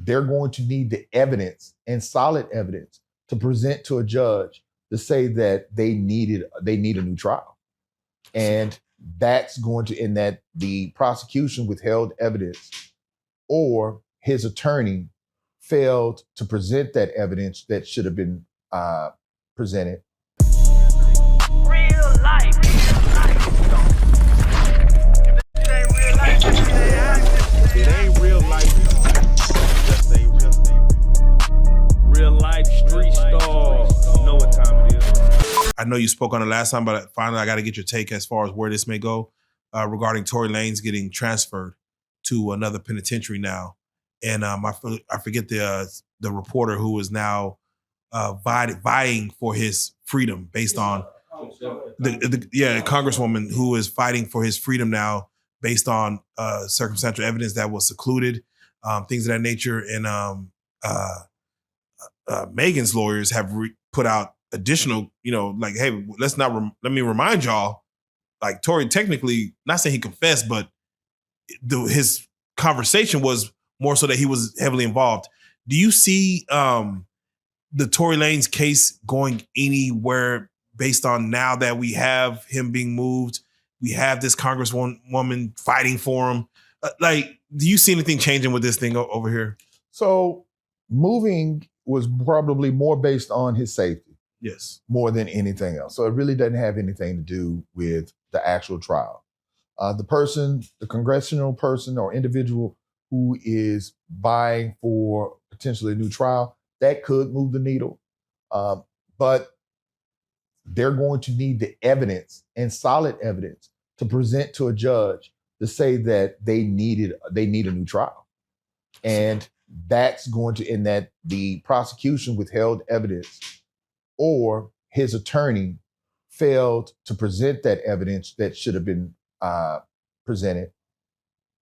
they're going to need the evidence and solid evidence to present to a judge to say that they need a new trial. And that's going to, in that the prosecution withheld evidence or his attorney failed to present that evidence that should have been presented. Real life. It ain't real life. Just say real life street Starz. You know what time it is. I know you spoke on it last time, but finally I got to get your take as far as where this may go regarding Tory Lanez getting transferred to another penitentiary now. And I forget the reporter who is now vying for his freedom based on the congresswoman who is fighting for his freedom now based on circumstantial evidence that was secluded, things of that nature. And Megan's lawyers have put out additional, like, hey, let me remind y'all, like Tory technically, not saying he confessed, but his conversation was more so that he was heavily involved. Do you see the Tory Lanez case going anywhere based on now that we have him being moved? We have this congresswoman fighting for him. Do you see anything changing with this thing over here? So moving was probably more based on his safety. Yes. More than anything else. So it really doesn't have anything to do with the actual trial. The congressional person or individual who is vying for potentially a new trial, that could move the needle. But they're going to need the evidence and solid evidence to present to a judge to say that they need a new trial. And that's going to, in that the prosecution withheld evidence or his attorney failed to present that evidence that should have been presented.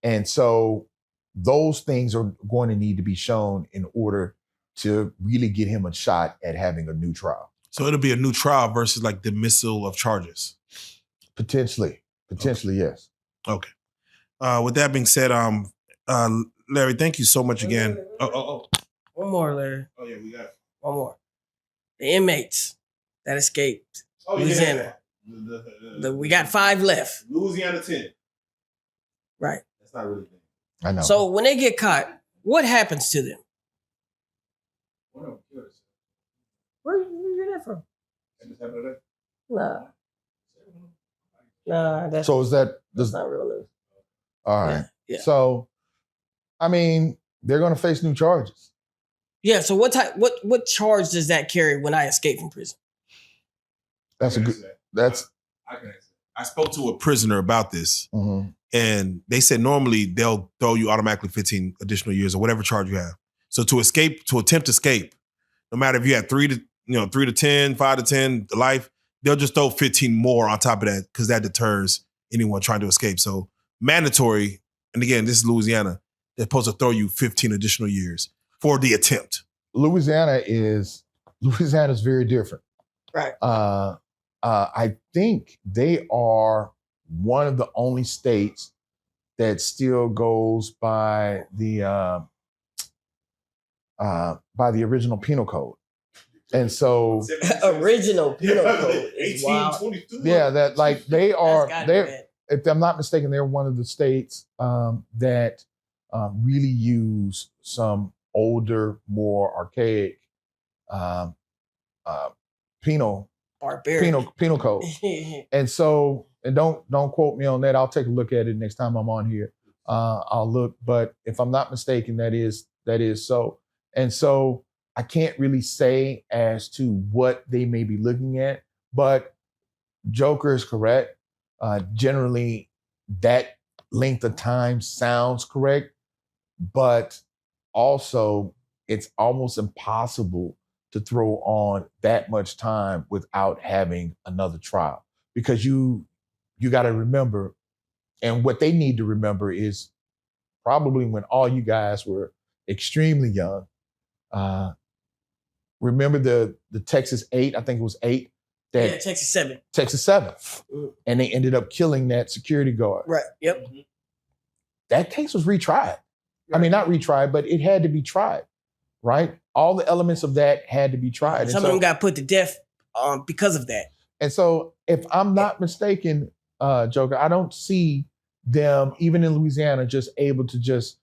And so those things are going to need to be shown in order to really get him a shot at having a new trial. So it'll be a new trial versus like dismissal of charges? Potentially, okay. Yes. Okay. With that being said, Larry, thank you so much again. Oh. One more, Larry. Oh yeah, we got one more. The inmates that escaped Louisiana. Yeah. We got 5 left. Louisiana 10. Right. That's not really. I know. So when they get caught, what happens to them? Where you hear that from? Nah. That's not real news. All right. Yeah. So, I mean, they're going to face new charges. Yeah. So what charge does that carry when I escape from prison? I can answer. I spoke to a prisoner about this, and they said normally they'll throw you automatically 15 additional years or whatever charge you have. So to attempt to escape, no matter if you had 3 to 10, 5 to 10, life, they'll just throw 15 more on top of that because that deters anyone trying to escape. So mandatory, and again, this is Louisiana, they're supposed to throw you 15 additional years for the attempt. Louisiana is very different. Right. I think they are one of the only states that still goes by the original penal code. And so original penal code is wild. Yeah, that like they if I'm not mistaken, they're one of the states that really use some older, more archaic penal code. And so, and don't quote me on that. I'll take a look at it next time I'm on here. I'll look, but if I'm not mistaken, that is so. And so I can't really say as to what they may be looking at, but Joker is correct. Generally, that length of time sounds correct, but also it's almost impossible to throw on that much time without having another trial, because you got to remember, and what they need to remember is probably when all you guys were extremely young. Remember the Texas 8, I think it was 8. Texas 7. Texas 7. And they ended up killing that security guard. Right, yep. That case was retried. I mean, not retried, but it had to be tried, right? All the elements of that had to be tried. Some of them got put to death because of that. And so if I'm not mistaken, Joker, I don't see them, even in Louisiana, just able to just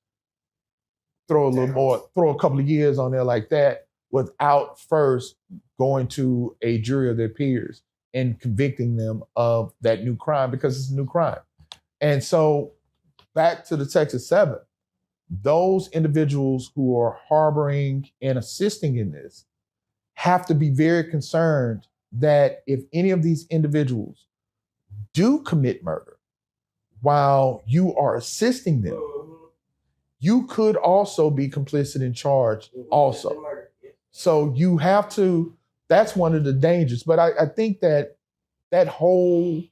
throw a couple of years on there like that without first going to a jury of their peers and convicting them of that new crime, because it's a new crime. And so back to the Texas 7, those individuals who are harboring and assisting in this have to be very concerned that if any of these individuals do commit murder while you are assisting them, you could also be complicit in charge also. So you have to, that's one of the dangers. But I think that that whole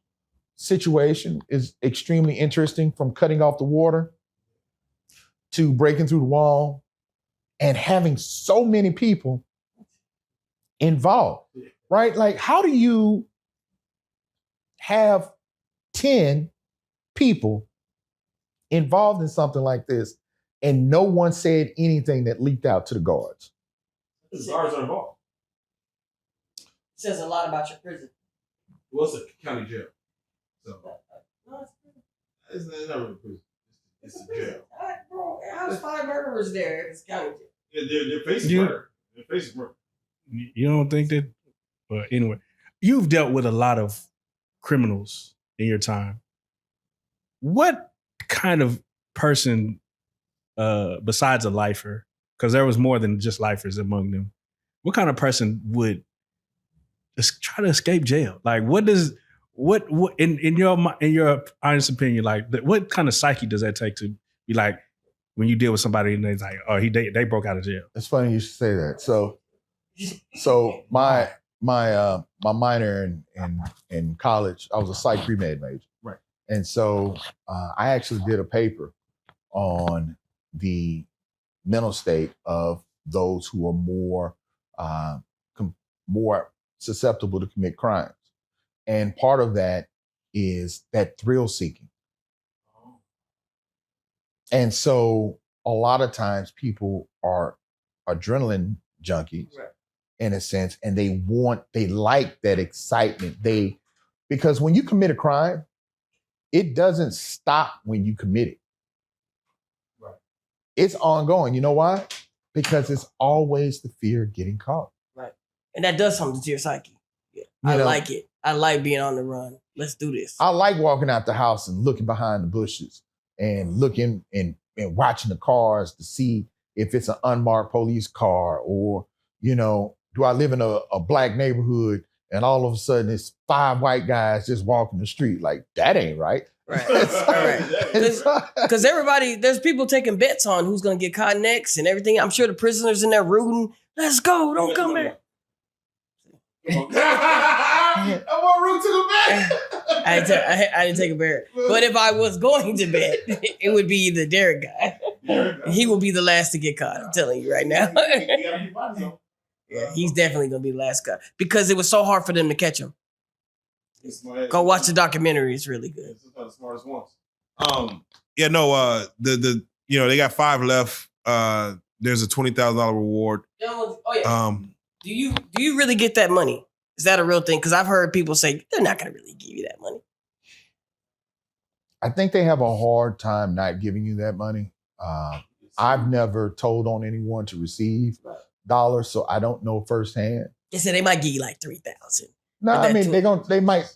situation is extremely interesting, from cutting off the water to breaking through the wall and having so many people involved, right? Like, how do you have 10 people involved in something like this and no one said anything that leaked out to the guards? The guards are involved. Says a lot about your prison. Well, it's a county jail. So No, it's not really prison. It's a jail. Bro, how's 5 murderers there if it's county jail? Yeah, they're facing murder. They're facing murder. You don't think that? But anyway, you've dealt with a lot of criminals in your time. What kind of person, besides a lifer, because there was more than just lifers among them, what kind of person would try to escape jail? Like, what in your honest opinion, like, what kind of psyche does that take to be like, when you deal with somebody and they're like, oh, they broke out of jail? It's funny you should say that. So my minor in college, I was a psych pre-med major. Right. And so I actually did a paper on the mental state of those who are more susceptible to commit crimes. And part of that is that thrill seeking. And so a lot of times people are adrenaline junkies, right, in a sense, and they like that excitement. Because when you commit a crime, it doesn't stop when you commit it. Right. It's ongoing. You know why? Because it's always the fear of getting caught. Right. And that does something to your psyche. Yeah. I like it. I like being on the run. Let's do this. I like walking out the house and looking behind the bushes and looking and watching the cars to see if it's an unmarked police car, or, do I live in a black neighborhood and all of a sudden it's 5 white guys just walking the street? Like, that ain't right. Right. Because there's people taking bets on who's going to get caught next and everything. I'm sure the prisoners in there rooting, let's go, don't come back. I want root to the bet. I didn't take a bet. But if I was going to bet, it would be the Derek guy. He will be the last to get caught. I'm telling you right now. Yeah, he's definitely going to be the last guy. Because it was so hard for them to catch him. Go watch the documentary. It's really good. It's one of the smartest ones. They got 5 left. There's a $20,000 reward. Oh yeah. Do you really get that money? Is that a real thing? Because I've heard people say they're not going to really give you that money. I think they have a hard time not giving you that money. I've never told on anyone to receive dollars, so I don't know firsthand. They said they might give you like $3,000. No, I mean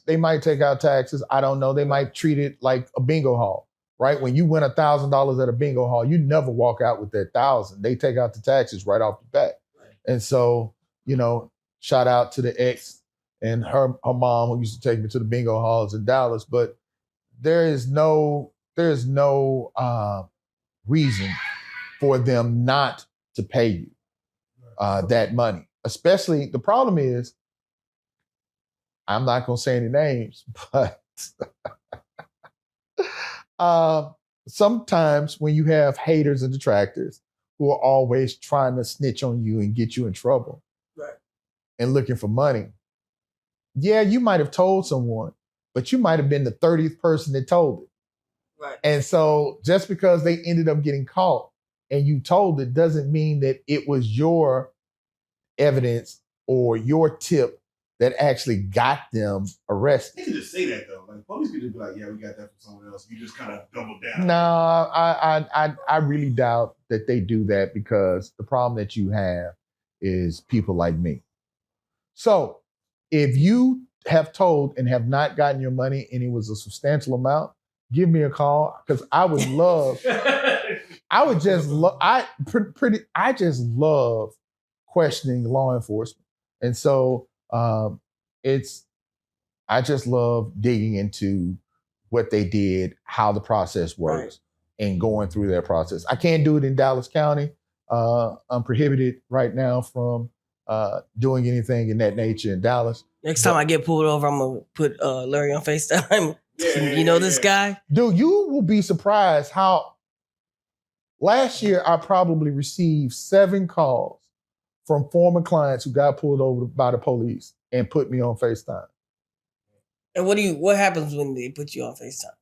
they might take out taxes. I don't know. They might treat it like a bingo hall, right? When you win $1,000 at a bingo hall, you never walk out with that 1,000. They take out the taxes right off the bat, and so shout out to the ex and her mom who used to take me to the bingo halls in Dallas. But there is no reason for them not to pay you that money. Especially, the problem is, I'm not going to say any names, but sometimes when you have haters and detractors who are always trying to snitch on you and get you in trouble, right, and looking for money, yeah, you might have told someone, but you might have been the 30th person that told it. Right. And so just because they ended up getting caught and you told it doesn't mean that it was your evidence or your tip that actually got them arrested. You can just say that though. Like police could just be like, "Yeah, we got that from someone else." You just kind of double down. No, I really doubt that they do that, because the problem that you have is people like me. So if you have told and have not gotten your money and it was a substantial amount, give me a call, because I would love, I would just love, I just love questioning law enforcement. And so I just love digging into what they did, how the process works, and going through their process. I can't do it in Dallas County. I'm prohibited right now from doing anything in that nature in Dallas. Next time I get pulled over, I'm gonna put Larry on FaceTime. You know this guy? Dude, you will be surprised how last year I probably received 7 calls from former clients who got pulled over by the police and put me on FaceTime. And what happens when they put you on FaceTime?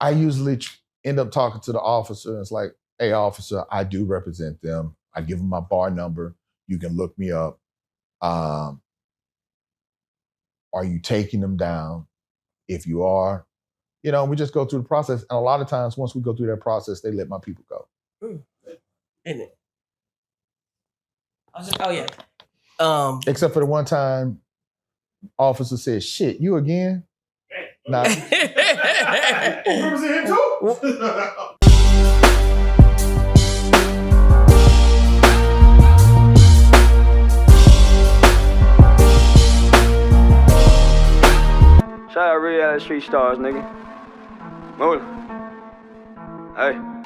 I usually end up talking to the officer, and it's like, "Hey, officer, I do represent them. I give them my bar number. You can look me up. Are you taking them down? If you are, we just go through the process. And a lot of times, once we go through that process, they let my people go." Isn't it? Oh yeah. Except for the one time, officer said, "Shit, you again?" Nah. Represent him too? Shout out RealLyfe Street Starz, nigga. Move it. Hey.